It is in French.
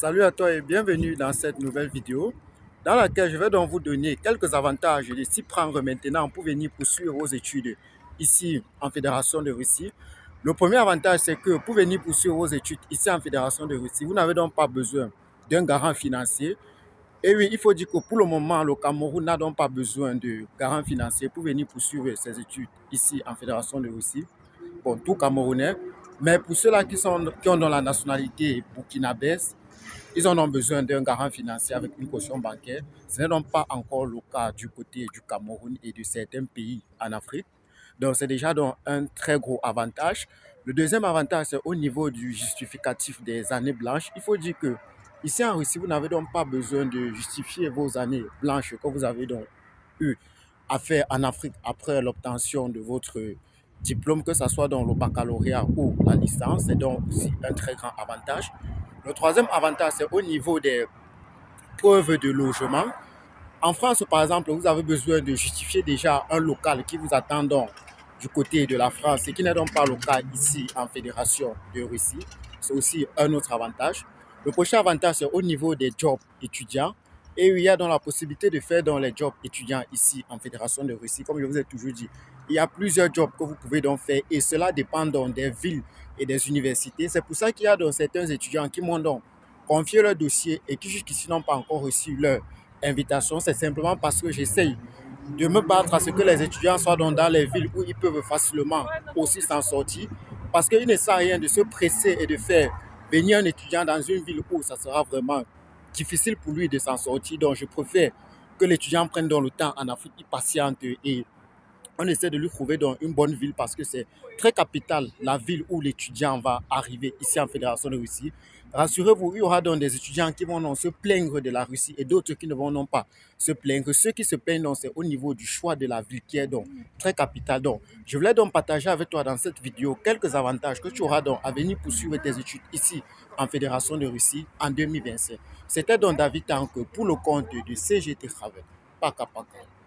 Salut à toi et bienvenue dans cette nouvelle vidéo dans laquelle je vais donc vous donner quelques avantages de s'y prendre maintenant pour venir poursuivre vos études ici en Fédération de Russie. Le premier avantage, c'est que pour venir poursuivre vos études ici en Fédération de Russie, vous n'avez donc pas besoin d'un garant financier. Et oui, il faut dire que pour le moment, le Cameroun n'a donc pas besoin de garant financier pour venir poursuivre ses études ici en Fédération de Russie. Bon, tout Camerounais. Mais pour ceux-là qui ont dans la nationalité burkinabèse, ils en ont besoin d'un garant financier avec une caution bancaire. Ce n'est donc pas encore le cas du côté du Cameroun et de certains pays en Afrique. Donc, c'est déjà donc un très gros avantage. Le deuxième avantage, c'est au niveau du justificatif des années blanches. Il faut dire que ici en Russie, vous n'avez donc pas besoin de justifier vos années blanches que vous avez donc eu à faire en Afrique après l'obtention de votre diplôme, que ce soit dans le baccalauréat ou la licence. C'est donc aussi un très grand avantage. Le troisième avantage, c'est au niveau des preuves de logement. En France, par exemple, vous avez besoin de justifier déjà un local qui vous attend donc du côté de la France, ce qui n'est donc pas le cas ici en Fédération de Russie. C'est aussi un autre avantage. Le prochain avantage, c'est au niveau des jobs étudiants. Et il y a donc la possibilité de faire dans les jobs étudiants ici en Fédération de Russie. Comme je vous ai toujours dit, il y a plusieurs jobs que vous pouvez donc faire et cela dépend donc des villes et des universités. C'est pour ça qu'il y a donc certains étudiants qui m'ont donc confié leur dossier et qui jusqu'ici n'ont pas encore reçu leur invitation. C'est simplement parce que j'essaye de me battre à ce que les étudiants soient dans les villes où ils peuvent facilement aussi s'en sortir. Parce qu'il ne sert à rien de se presser et de faire venir un étudiant dans une ville où ça sera vraiment difficile pour lui de s'en sortir. Donc je préfère que l'étudiant prenne dans le temps en Afrique, il patiente et on essaie de lui trouver dans une bonne ville parce que c'est très capital, la ville où l'étudiant va arriver ici en Fédération de Russie. Rassurez-vous, il y aura donc des étudiants qui vont donc se plaindre de la Russie et d'autres qui ne vont non pas se plaindre. Ceux qui se plaignent, c'est au niveau du choix de la ville qui est donc très capital. Donc, je voulais donc partager avec toi dans cette vidéo quelques avantages que tu auras donc à venir poursuivre tes études ici en Fédération de Russie en 2025. C'était donc David Tanque pour le compte de CGT Travel. Paka paka.